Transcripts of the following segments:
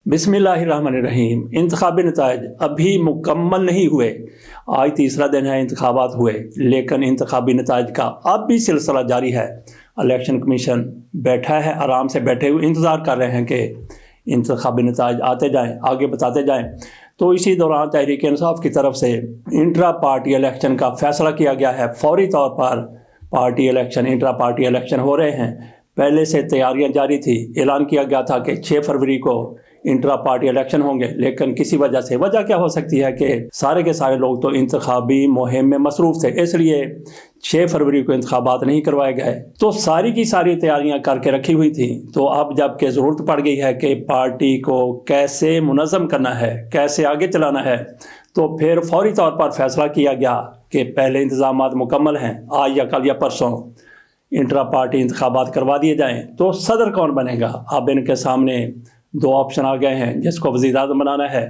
बिस्मिल्लाहिर्रहमानिर्रहीम। इंतखाबी नताइज अभी मुकम्मल नहीं हुए। आज तीसरा दिन है इंतखाबात हुए, लेकिन इंतखाबी नताइज का अब भी सिलसिला जारी है। इलेक्शन कमीशन बैठा है, आराम से बैठे हुए इंतज़ार कर रहे हैं कि इंतखाबी नताइज आते जाएँ, आगे बताते जाएँ। तो इसी दौरान तहरीक इंसाफ की तरफ से इंट्रा पार्टी इलेक्शन का फ़ैसला किया गया है। फौरी तौर पर party election, intra party election हो रहे हैं। पहले से तैयारियां जारी थी। ऐलान किया गया था कि 6 फरवरी को इंट्रा पार्टी इलेक्शन होंगे, लेकिन किसी वजह क्या हो सकती है कि सारे के सारे लोग तो इंतखाबी मुहिम में मसरूफ़ थे, इसलिए 6 फरवरी को इंतखाबात नहीं करवाए गए। तो सारी की सारी तैयारियां करके रखी हुई थी। तो अब जबकि ज़रूरत पड़ गई है कि पार्टी को कैसे मुनज़्ज़म करना है, कैसे आगे चलाना है, तो फिर फौरी तौर पर फैसला किया गया कि पहले इंतज़ामात मुकम्मल हैं, आज या कल या परसों इंट्रा पार्टी इंतखाबात करवा दिए जाएँ। तो सदर कौन बनेगा, अब इनके सामने 2 ऑप्शन आ गए हैं जिसको वज़ीर आज़म बनाना है।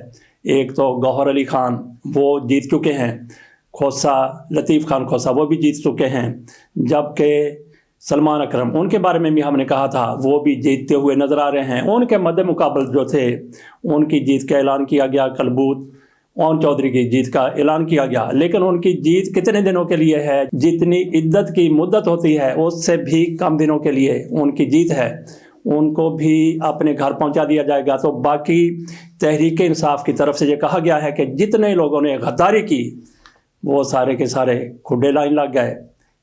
एक तो गौहर अली खान, वो जीत चुके हैं। खोसा, लतीफ़ खान खोसा, वो भी जीत चुके हैं। जबकि सलमान अकरम, उनके बारे में भी हमने कहा था, वो भी जीतते हुए नज़र आ रहे हैं। उनके मद्दे मुकाबल जो थे, उनकी जीत का ऐलान किया गया। कलबूत ओन चौधरी की जीत का ऐलान किया गया, लेकिन उनकी जीत कितने दिनों के लिए है? जितनी इद्दत की मुद्दत होती है उससे भी कम दिनों के लिए उनकी जीत है। उनको भी अपने घर पहुंचा दिया जाएगा। तो बाकी तहरीक इंसाफ की तरफ से ये कहा गया है कि जितने लोगों ने गद्दारी की वो सारे के सारे खुडे लाइन लग गए।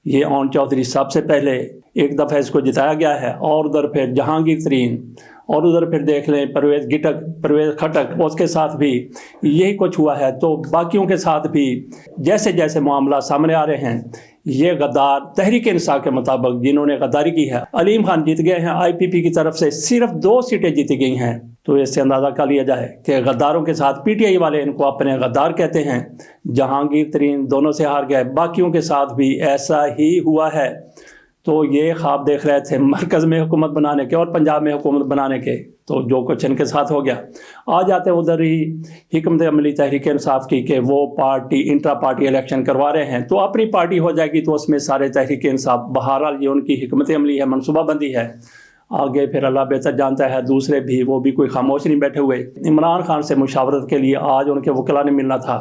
ये ओन चौधरी सबसे पहले एक दफ़ा इसको जिताया गया है, और उधर फिर जहांगीर तरीन, और उधर फिर देख लें परवेज़ खटक, उसके साथ भी यही कुछ हुआ है। तो बाकियों के साथ भी जैसे जैसे मामला सामने आ रहे हैं, ये गद्दार तहरीक इंसाफ के मुताबिक जिन्होंने गद्दारी की है, अलीम खान जीत गए हैं। IPP की तरफ से सिर्फ 2 सीटें जीती गई हैं। तो इससे अंदाज़ा कर लिया जाए कि गद्दारों के साथ PTI वाले इनको अपने गद्दार कहते हैं। जहांगीर तरीन दोनों से हार गए, बाकियों के साथ भी ऐसा ही हुआ है। तो ये ख्वाब देख रहे थे मरकज़ में हुकूमत बनाने के और पंजाब में हुकूमत बनाने के, तो जो कुछ इनके साथ हो गया। आ जाते हैं उधर ही हिकमत अमली तहरीक इंसाफ की कि वो पार्टी इंट्रा पार्टी इलेक्शन करवा रहे हैं। तो अपनी पार्टी हो जाएगी तो उसमें सारे तहरीक इंसाफ, बहरहाल ये उनकी हिकमत अमली है, मनसूबाबंदी है। आगे फिर अल्लाह बेहतर जानता है, दूसरे भी, वो भी कोई खामोश नहीं बैठे हुए। इमरान खान से मुशावरत के लिए आज उनके वकला ने मिलना था।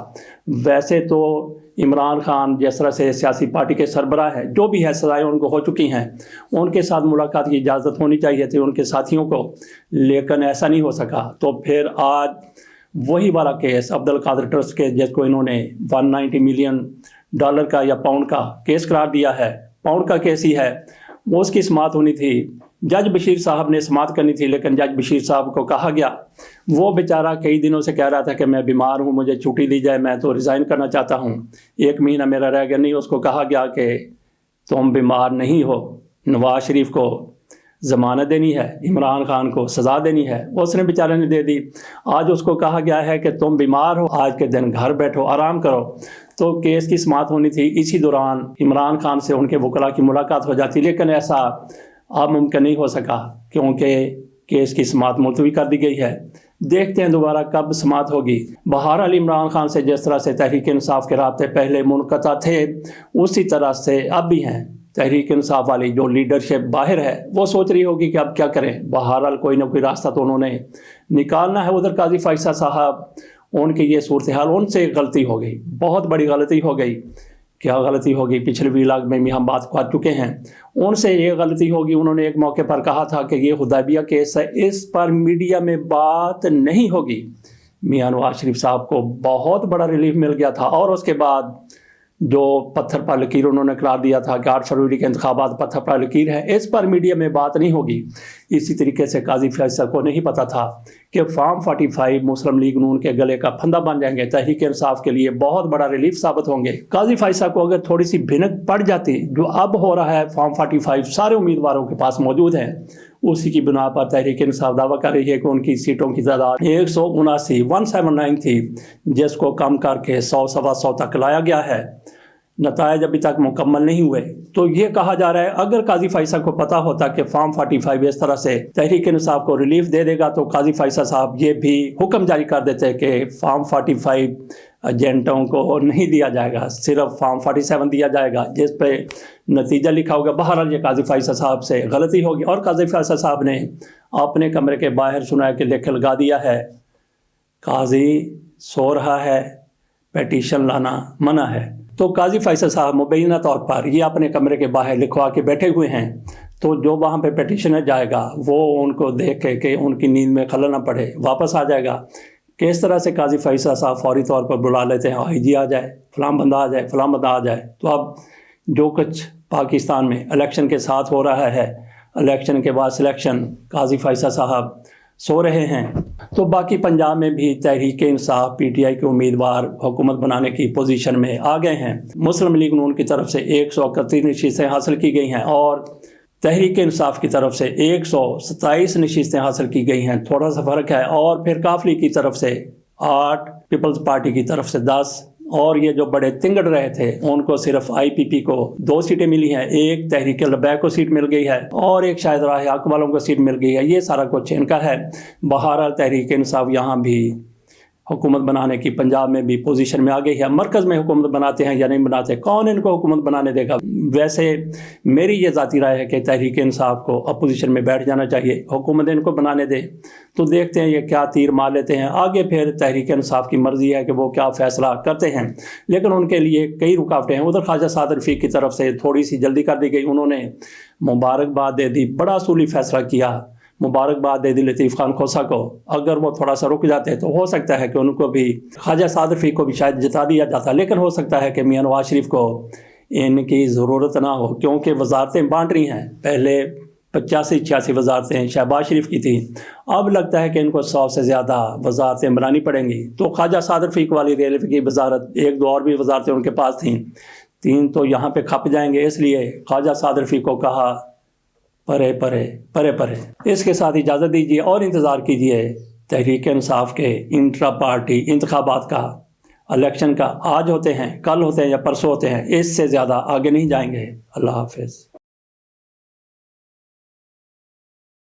वैसे तो इमरान खान जिस तरह से सियासी पार्टी के सरबराह है, जो भी है सजाएं उनको हो चुकी हैं, उनके साथ मुलाकात की इजाज़त होनी चाहिए थी उनके साथियों को, लेकिन ऐसा नहीं हो सका। तो फिर आज वही वाला case, Abdul Qadir trust case, जिसको इन्होंने $190 मिलियन का या पाउंड का केस करार दिया है, पाउंड का केस ही है, वो उसकी समाअत होनी थी। जज बशीर साहब ने समाअत करनी थी, लेकिन जज बशीर साहब को कहा गया, वो बेचारा कई दिनों से कह रहा था कि मैं बीमार हूँ, मुझे छुट्टी दी जाए, मैं तो रिज़ाइन करना चाहता हूँ, 1 महीना मेरा रह गया। नहीं, उसको कहा गया कि तुम बीमार नहीं हो, नवाज शरीफ को ज़मानत देनी है, इमरान खान को सज़ा देनी है, उसने बेचारे ने दे दी। आज उसको कहा गया है कि तुम बीमार हो, आज के दिन घर बैठो, आराम करो। तो केस की समाअत होनी थी। इसी दौरान इमरान खान से उनके वकला की मुलाकात हो जाती, लेकिन ऐसा अब मुमकिन नहीं हो सका क्योंकि केस की समाअत मुलतवी कर दी गई है। देखते हैं दोबारा कब समाअत होगी। बहरहाल इमरान खान से जिस तरह से तहरीक इंसाफ के राब्ते पहले मुनक़ता थे, उसी तरह से अब भी हैं। तहरीक इंसाफ वाली जो लीडरशिप बाहर है, वो सोच रही होगी कि अब क्या करें। बहरहाल कोई ना कोई रास्ता तो उन्होंने निकालना है। उधर काजी फ़ैसल साहब, उनकी ये सूरत हाल, उनसे गलती हो गई, बहुत बड़ी गलती हो गई। क्या गलती होगी, पिछले व्लॉग में भी हम बात कर चुके हैं। उनसे ये गलती होगी, उन्होंने एक मौके पर कहा था कि ये हुदैबिया केस है, इस पर मीडिया में बात नहीं होगी। मियां नवाज शरीफ साहब को बहुत बड़ा रिलीफ मिल गया था, और उसके बाद जो पत्थर पर लकीर उन्होंने करार दिया था कि 8 फरवरी के इंतखाबात पत्थर पर लकीर है, इस पर मीडिया में बात नहीं होगी। इसी तरीके से काजी फैसल को नहीं पता था कि फॉर्म 45 मुस्लिम लीग नून के गले का फंदा बन जाएंगे, तहरीक इंसाफ के लिए बहुत बड़ा रिलीफ साबित होंगे। काजी फैसल को अगर थोड़ी सी भिनक पड़ जाती, जो अब हो रहा है, फॉर्म 45 सारे उम्मीदवारों के पास मौजूद हैं, उसी की बिना पर तहरीक इंसाफ दावा कर रही है कि उनकी सीटों की तादाद 179 थी, जिसको कम करके 100 सवा 100 तक लाया गया है। नतायज अभी तक मुकम्मल नहीं हुए। तो ये कहा जा रहा है, अगर काजी फैसल को पता होता कि फॉर्म 45 इस तरह से तहरीक इंसाफ को रिलीफ दे देगा, तो काजी फैसल साहब ये भी हुक्म जारी कर देते कि फॉर्म 45 एजेंटों को नहीं दिया जाएगा, सिर्फ फॉर्म 47 दिया जाएगा जिस पे नतीजा लिखा होगा। बहरहाल ये काजी फैसल साहब से गलती होगी और काजी फैसल साहब ने अपने कमरे के बाहर सुना के लेख लगा दिया है, काजी सो रहा है, पिटीशन लाना मना है। तो काजी फैसल साहब मुबैना तौर पर ये अपने कमरे के बाहर लिखवा के बैठे हुए हैं, तो जो वहाँ पे पिटीशनर जाएगा वो उनको देख के उनकी नींद में खलल ना पड़े, वापस आ जाएगा। किस तरह से काजी फैसल साहब फौरी तौर पर बुला लेते हैं, आईजी आ जाए, फलां बंदा आ जाए, फलां बंदा आ जाए। तो अब जो कुछ पाकिस्तान में इलेक्शन के साथ हो रहा है, इलेक्शन के बाद सिलेक्शन, काजी फैसल साहब सो रहे हैं। तो बाकी पंजाब में भी तहरीक इंसाफ PTI के उम्मीदवार हुकूमत बनाने की पोजीशन में आ गए हैं। मुस्लिम लीग नून की तरफ से 131 नशीस्तें हासिल की गई हैं और तहरीक इंसाफ की तरफ से 127 नशीस्तें हासिल की गई हैं, थोड़ा सा फ़र्क है। और फिर काफली की तरफ से 8, पीपल्स पार्टी की तरफ से 10, और ये जो बड़े तिंगड़ रहे थे उनको सिर्फ IPP को 2 सीटें मिली हैं, एक तहरीक लबैक को सीट मिल गई है और एक शायद राह हक वालों को सीट मिल गई है। ये सारा कुछ इनका है। बहरहाल तहरीक इंसाफ यहाँ भी हुकूमत बनाने की पंजाब में भी पोजीशन में आ गई है। मरकज़ में हुकूमत बनाते हैं या नहीं बनाते, कौन इनको हुकूमत बनाने देगा? वैसे मेरी ये ज़ाती राय है कि तहरीक इंसाफ को अपोजिशन में बैठ जाना चाहिए, हुकूमत इनको बनाने दे। तो देखते हैं ये क्या तीर मार लेते हैं आगे। फिर तहरीक इंसाफ की मर्ज़ी है कि वो क्या फ़ैसला करते हैं, लेकिन उनके लिए कई रुकावटें हैं। उधर ख्वाजा साद रफ़ीक की तरफ से थोड़ी सी जल्दी कर दी गई, उन्होंने मुबारकबाद दे दी, बड़ा असूली फ़ैसला किया, मुबारकबाद दे दी लतीफ़ खान खोसा को। अगर वो थोड़ा सा रुक जाते तो हो सकता है कि उनको भी, ख्वाजा साद रफ़ीक को भी शायद जिता दिया जाता, लेकिन हो सकता है कि मियां नवाज शरीफ को इनकी ज़रूरत ना हो, क्योंकि वजारतें बांट रही हैं। पहले 85-86 वजारतें शहबाज शरीफ की थी, अब लगता है कि इनको 100 से ज़्यादा वजारतें बनानी पड़ेंगी। तो ख्वाजा साद रफ़ीक वाली रेलवे की वजारत, 1-2 और भी वजारतें उनके पास थीं, 3 तो यहाँ पे खप जाएंगे, इसलिए ख्वाजा साद रफ़ीक को कहा परे परे परे परे। इसके साथ इजाज़त दीजिए और इंतज़ार कीजिए तहरीक इंसाफ के इंट्रा पार्टी इंतखाबात का। इलेक्शन का आज होते हैं, कल होते हैं या परसों होते हैं, इससे ज़्यादा आगे नहीं जाएंगे। अल्लाह हाफ़िज़।